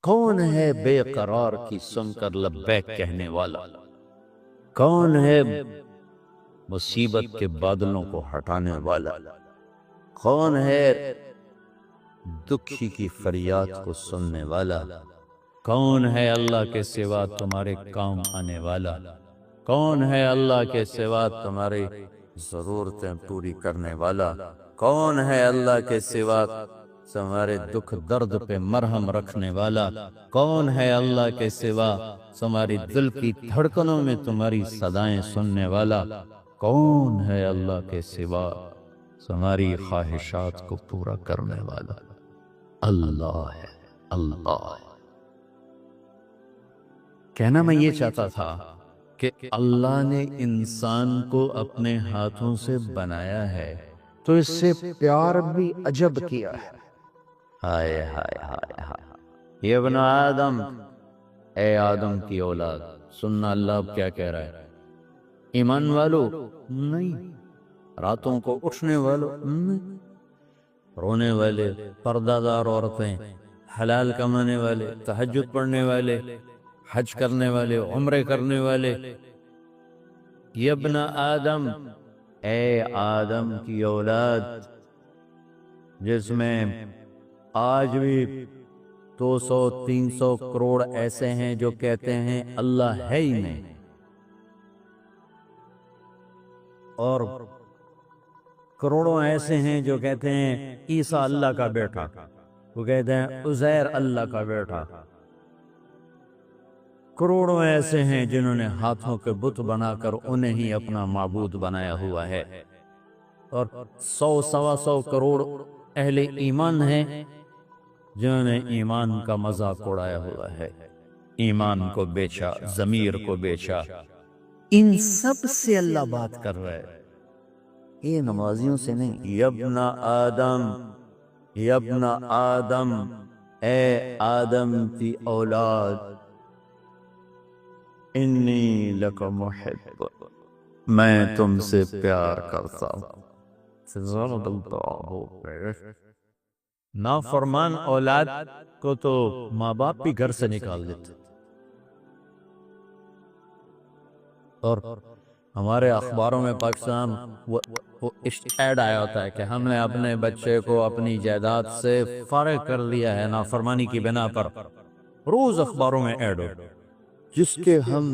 کون ہے بے قرار کی سن کر لبیک کہنے والا؟ کون ہے مصیبت کے بادلوں کو ہٹانے والا؟ کون ہے دکھی کی فریاد کو سننے والا؟ کون ہے اللہ کے سوا تمہارے کام آنے والا؟ کون ہے اللہ کے سوا تمہاری ضرورتیں پوری کرنے والا؟ کون ہے اللہ کے سوا تمہارے دکھ درد پہ مرہم رکھنے والا؟ کون ہے اللہ کے سوا تمہاری دل کی دھڑکنوں میں تمہاری صدائیں سننے والا؟ کون ہے اللہ کے سوا تمہاری خواہشات کو پورا کرنے والا؟ اللہ ہے، اللہ ہے۔ کہنا میں یہ چاہتا تھا کہ اللہ نے انسان کو اپنے ہاتھوں سے بنایا ہے تو اس سے پیار بھی عجب کیا ہے۔ ہائے ہائے ہائے ہائے، یہ ابن آدم، اے آدم کی اولاد، سننا اللہ اب کیا کہہ رہا ہے؟ ایمان والو نہیں، راتوں کو اٹھنے والو نہیں، رونے والے، پردہ دار عورتیں، حلال کمانے والے، تہجد پڑھنے والے، حج کرنے والے، عمرے کرنے والے، یہ ابن آدم، اے آدم کی اولاد، جس میں آج بھی 200-300 کروڑ ایسے ہیں جو کہتے ہیں اللہ ہے ہی نہیں، اور کروڑوں ایسے ہیں جو کہتے ہیں عیسیٰ اللہ کا بیٹا، وہ کہتے ہیں عزیر اللہ کا بیٹا، کروڑوں ایسے ہیں جنہوں نے ہاتھوں کے بت بنا کر انہیں ہی اپنا معبود بنایا ہوا ہے، اور 100-125 کروڑ اہل ایمان ہیں جنہوں نے ایمان کا مذاق اڑایا ہوا ہے، ایمان کو بیچا، ضمیر کو بیچا۔ ان سب سے اللہ بات کر رہا ہے، یہ نمازیوں سے نہیں۔ یبن آدم، یبن آدم، اے آدم کی اولاد، انی لک محب، میں تم سے پیار کرتا ہوں۔ نافرمان اولاد کو تو ماں باپ بھی گھر سے نکال دیتے، اور ہمارے اخباروں میں پاکستان وہ ایڈ آیا ہوتا ہے کہ ہم نے اپنے بچے کو اپنی جائیداد سے فارغ کر لیا ہے نافرمانی کی بنا پر، روز اخباروں میں ایڈ ہو، جس کے ہم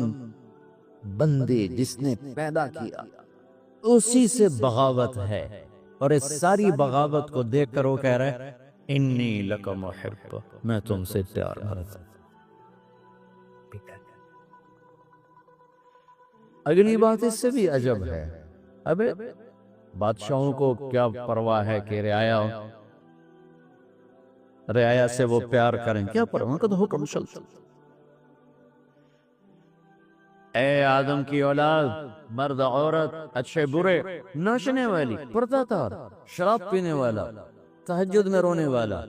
بندے جس نے پیدا کیا اسی سے بغاوت ہے، اور اس ساری بغاوت کو دیکھ کر وہ کہہ رہے انی لک محب، میں تم سے پیار کرتا ہوں۔ اگلی بات اس سے بھی عجب ہے، ابے بادشاہوں کو کیا پرواہ ہے کہ رعایا سے وہ پیار کریں، کیا پرواہ، ان کا تو حکم چلتا۔ اے آدم کی اولاد، مرد عورت، اچھے برے، ناچنے والی، پردہ دار، شراب پینے والا، تہجد میں رونے والا،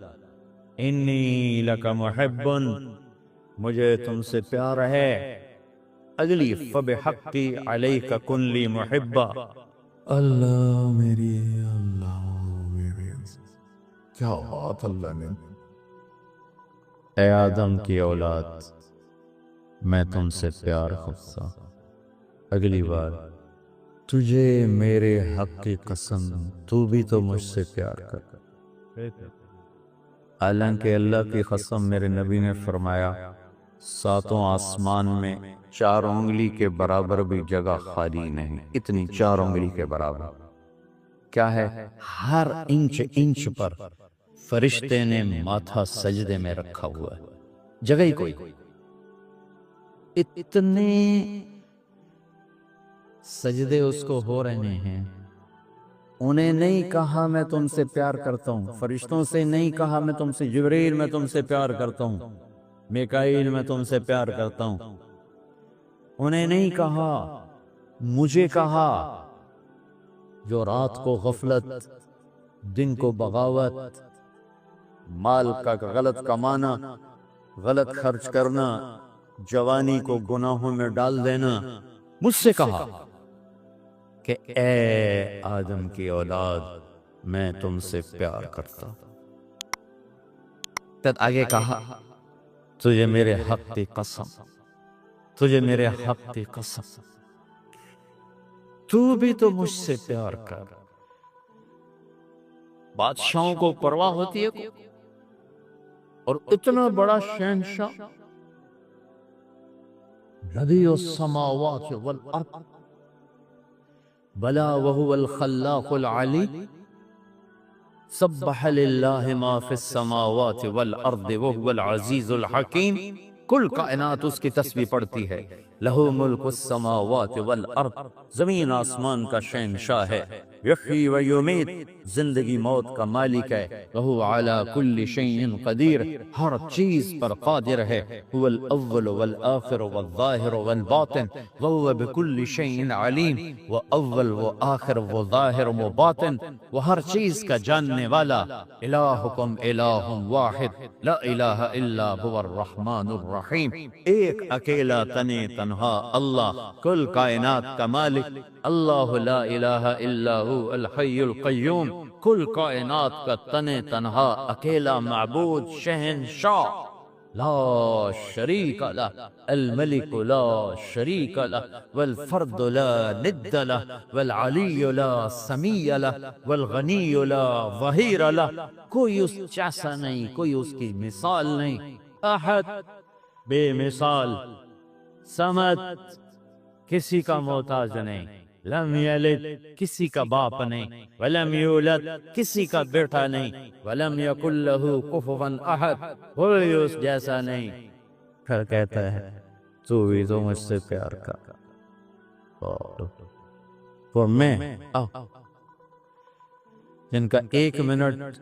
انی لک محب، مجھے تم سے پیار ہے۔ اگلی فبحقی علیک کن لی محبا، اللہ میری، اللہ میری، کیا بات اللہ نے۔ اے آدم کی اولاد، میں تم سے پیار کرتا ہوں۔ اگلی بار، تجھے میرے حق کی قسم، تو بھی تو مجھ سے پیار کر۔ حالانکہ اللہ کی قسم، میرے نبی نے فرمایا 7 آسمان میں 4 انگلی کے برابر بھی جگہ خالی نہیں، اتنی 4 انگلی کے برابر کیا ہے؟ ہر انچ پر فرشتے نے ماتھا سجدے میں رکھا ہوا ہے، جگہ ہی کوئی، اتنے سجدے اس کو ہو رہے ہیں۔ انہیں نہیں کہا میں تم سے پیار کرتا ہوں، فرشتوں سے نہیں کہا میں تم سے، جبریل میں تم سے پیار کرتا ہوں، میکائیل میں تم سے پیار کرتا ہوں، انہیں نہیں کہا، مجھے کہا، جو رات کو غفلت، دن کو بغاوت، مال کا غلط کمانا، غلط خرچ کرنا، جوانی کو گناہوں میں ڈال دینا، مجھ سے کہا کہ اے آدم کی اولاد، میں تم سے پیار کرتا ہوں۔ تب آگے کہا تجھے میرے حق کی قسم، تجھے میرے حق کی قسم، تو بھی تو مجھ سے پیار کر۔ بادشاہوں کو پرواہ ہوتی ہے، اور اتنا بڑا شہنشاہ، بدیع السماوات والارض، بلا وهو الخلاق العلی، سبح للہ ما فی السماوات والارض وهو العزیز الحکیم۔ کل کائنات اس کی تسبیح پڑھتی ہے۔ لہو ملک السماوات والارض، زمین آسمان کا شہنشاہ ہے۔ یحیی و یمیت، زندگی موت کا مالک ہے۔ وہو علی کل شیء قدیر، ہر چیز پر قادر ہے۔ هو الاول والآخر والظاہر والباطن، وہو بکل شیء علیم، وہ اول وہ آخر وہ ظاہر وہ باطن، وہ ہر چیز کا جاننے والا۔ الہکم الہ واحد، لا الہ الا هو الرحمن الرحیم، ایک اکیلا تنے تنہا اللہ، کل کائنات کا مالک اللہ، لا الہ الا هو الحی القیوم، کل کائنات کا تنے تنہا اکیلا معبود شہنشاہ، لا شریک لہ، الملک لا شریک لہ، والفرد لا ند لہ، والعلی لا سمیع لہ، والغنی لا ظہیر لہ، کوئی اس جیسا نہیں، کوئی اس کی مثال نہیں۔ احد، بے مثال، سمد، کسی کا محتاج نہیں، لم یلد، کسی کا باپ نہیں، ولم یولد، کسی کا بیٹا نہیں، ولم یکن لہ کفوا احد، کوئی اس جیسا نہیں۔ پھر کہتا ہے تو بھی تو مجھ سے پیار کر، اور میں جن کا ایک منٹ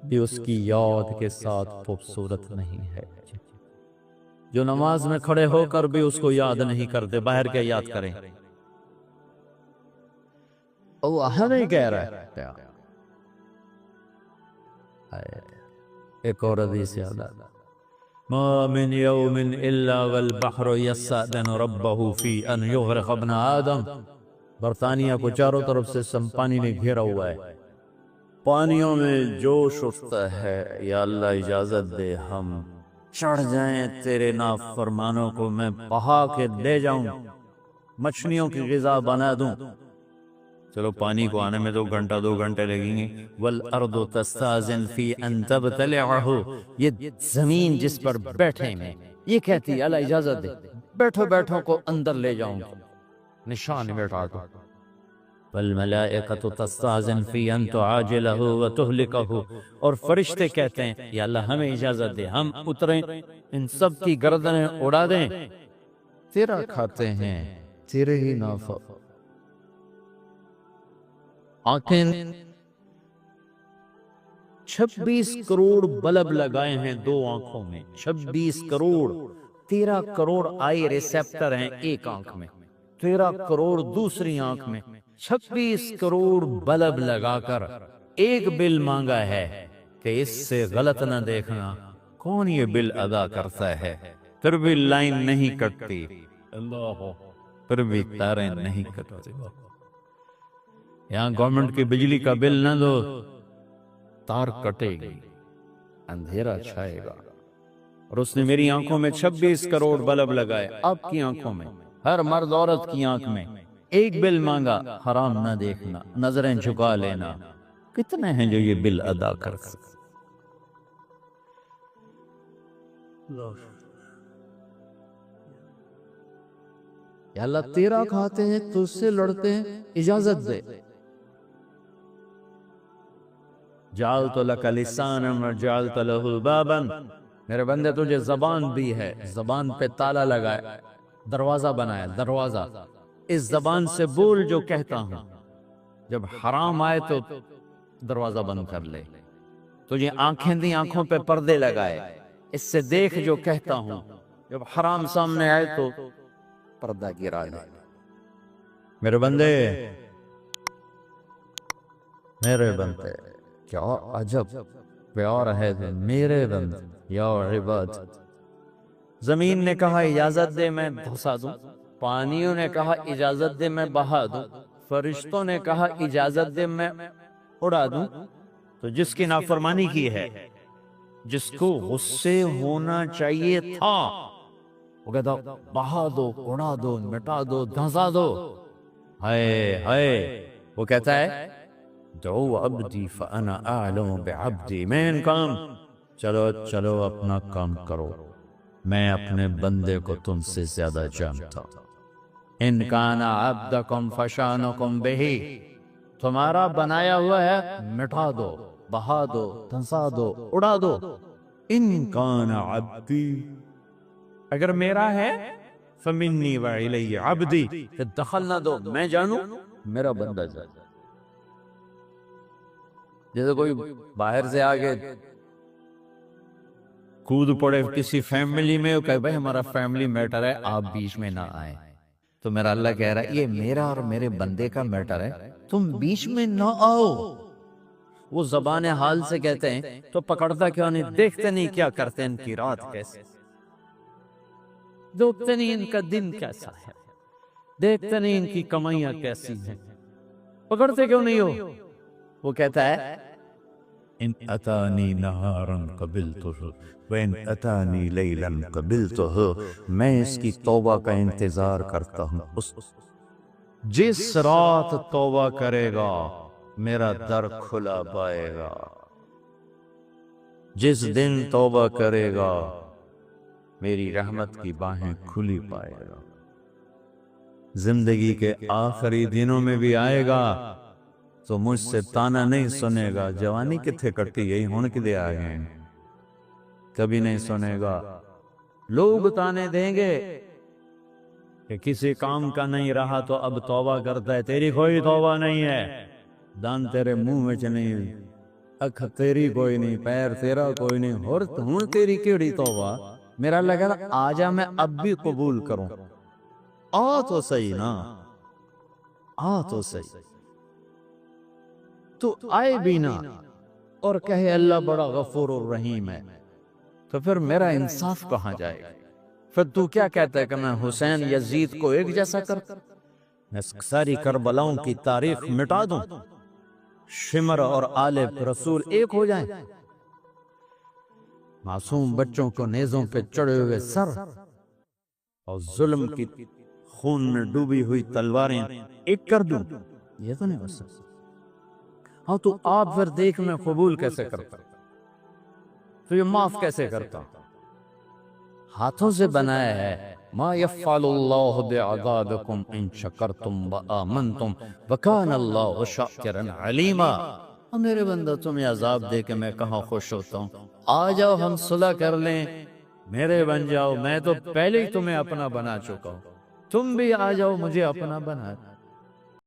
بھی اس کی یاد کے ساتھ خوبصورت نہیں ہے، جو نماز میں کھڑے ہو کر بھی اس کو یاد نہیں کرتے، باہر کیا یاد کریں؟ اللہ نہیں کہہ رہا ہے۔ ایک اور حدیث یاد آ، ما من یوم الا والبحر یستأذن ربہ فی ان یغرق ابن آدم۔ برطانیہ کو چاروں طرف سے پانی نے گھیرا ہوا ہے، پانیوں میں جوش اٹھتا ہے، یا اللہ اجازت دے ہم چڑھ جائیں تیرے نافرمانوں کو میں بہا کے لے جاؤں، مچھلیوں کی غذا بنا دوں۔ چلو پانی کو آنے میں 2 گھنٹے لگیں گے۔ والارض تستاذن فی ان تبتلعہ، یہ زمین جس پر بیٹھے ہیں یہ کہتی ہے اللہ اجازت دے بیٹھو بیٹھو کو اندر لے جاؤں گا، نشان بیٹھا دو۔ والملائکۃ تستاذن فی ان تعاجلہ وتہلکہ، اور فرشتے کہتے ہیں یا اللہ ہمیں اجازت دے ہم اتریں ان سب کی گردنیں اڑا دیں، تیرا کھاتے ہیں تیرے ہی نافع۔ آنکھیں 26 کروڑ بلب لگائے ہیں 2 آنکھوں میں، 26 کروڑ، 13 کروڑ آئی ریسیپٹر ہیں ایک آنکھ میں، 13 کروڑ دوسری آنکھ میں، 26 کروڑ بلب لگا کر ایک بل مانگا ہے کہ اس سے غلط نہ دیکھنا، کون یہ بل ادا کرتا ہے؟ پھر بھی لائن نہیں کٹتی، اللہ، پھر بھی تاریں نہیں کٹتی۔ یہاں گورنمنٹ کی بجلی کا بل نہ دو، تار کٹے گی، اندھیرا چھائے گا۔ اور اس نے میری آنکھوں میں 26 کروڑ بلب لگائے، آپ کی آنکھوں میں، ہر مرد عورت کی آنکھ میں ایک بل مانگا، حرام نہ دیکھنا، نظریں جھکا لینا، کتنے ہیں جو یہ بل ادا کر سکتے؟ یا اللہ تیرا کھاتے ہیں تو اس سے لڑتے ہیں، اجازت دے۔ جعلت لک لسانا وجعلت لہ بابا، میرے بندے تجھے زبان دی ہے، زبان پہ تالا لگایا، دروازہ بنایا، دروازہ، اس زبان سے بول جو کہتا ہوں، جب حرام آئے تو دروازہ بند کر لے۔ تجھے آنکھیں دی، آنکھوں پہ پردے لگائے، اس سے دیکھ جو کہتا ہوں، جب حرام سامنے آئے تو پردہ گرا لے۔ میرے بندے، میرے بندے، کیا عجب پیار ہے میرے بندے، یا عباد۔ زمین نے کہا اجازت دے میں دھسا دوں، پانیوں نے کہا اجازت دے میں بہا دوں، فرشتوں نے کہا اجازت دے میں اڑا دوں، تو جس کی نافرمانی کی ہے جس کو غصے ہونا چاہیے تھا وہ کہتا بہا دو، اڑا دو، مٹا دو، دھنسا دو. ہائے ہائے، وہ کہتا ہے دعو عبدی فانا اعلم بعبدی، مین کام، چلو چلو اپنا کام کرو، میں اپنے بندے کو تم سے زیادہ جانتا. ان کان عبدکم فشانکم بہی، تمہارا بنایا ہوا ہے مٹا دو، بہا دو، دھنسا دو، اڑا دو. ان کان عبدی، اگر میرا ہے فمنی وإلی عبدی، پھر دخل نہ دو، میں جانوں میرا بندہ جانے. جیسے کوئی باہر سے آگے کود پڑے کسی فیملی میں، کہ بھائی ہمارا فیملی میٹر ہے، آپ بیچ میں نہ آئیں. تو میرا اللہ کہہ رہا ہے یہ میرا اور میرے بندے کا میٹر ہے، تم بیچ میں نہ آؤ. وہ زبان حال سے کہتے ہیں تو پکڑتا کیوں نہیں؟ دیکھتے نہیں کیا کرتے ان کی رات کیسے، دیکھتے نہیں ان کا دن کیسا ہے، دیکھتے نہیں ان کی کمائیاں کیسی ہیں، پکڑتے کیوں نہیں ہو؟ وہ کہتا ہے ان اتانی نہارا قبلتہ وان اتانی لیلا قبلتہ، میں اس کی توبہ کا انتظار کرتا ہوں. جس رات توبہ کرے گا میرا در کھلا پائے گا، جس دن توبہ کرے گا میری رحمت کی باہیں کھلی پائے گا. زندگی کے آخری دنوں میں بھی آئے گا تو مجھ سے تانا نہیں سنے گا، جوانی کتھے کٹی یہی ہون کے دے آگئے، کبھی نہیں سنے گا. لوگ تانے دیں گے کہ کسی کام کا نہیں رہا تو اب توبہ کرتا ہے، تیری کوئی توبہ نہیں ہے، دان تیرے منہ میں نہیں، اکھ تیری کوئی نہیں، پیر تیرا کوئی نہیں، اور ہون تیری کیڑی توبہ. میرا اللہ کہتا آجا میں اب بھی قبول کروں، آ تو صحیح نا، آ تو صحیح. تو آئے بھی نا اور کہے اللہ بڑا غفور الرحیم ہے، تو پھر میرا انصاف کہاں جائے گا؟ پھر تو کیا کہتا ہے کہ میں حسین یزید کو ایک جیسا کرتا، میں ساری کربلاؤں کی تاریخ مٹا دوں، شمر اور آل رسول ایک ہو جائیں، معصوم بچوں کو نیزوں پہ چڑھے ہوئے سر اور ظلم کی خون میں ڈوبی ہوئی تلواریں ایک کر دوں؟ یہ تو نہیں ہو سکتا. ہاں تو آپ پھر دیکھ میں قبول کیسے کرتا، تو یہ معاف کیسے کرتا؟ ہاتھوں سے بنایا ہے. ما یفعل اللہ بعذابکم ان شکرتم وآمنتم وکان اللہ شاکرا علیما. اور میرے بندہ تمہیں عذاب دے کے میں کہاں خوش ہوتا ہوں؟ آ جاؤ ہم صلح کر لیں، میرے بن جاؤ، میں تو پہلے ہی تمہیں اپنا بنا چکا ہوں، تم بھی آ جاؤ مجھے اپنا بنا.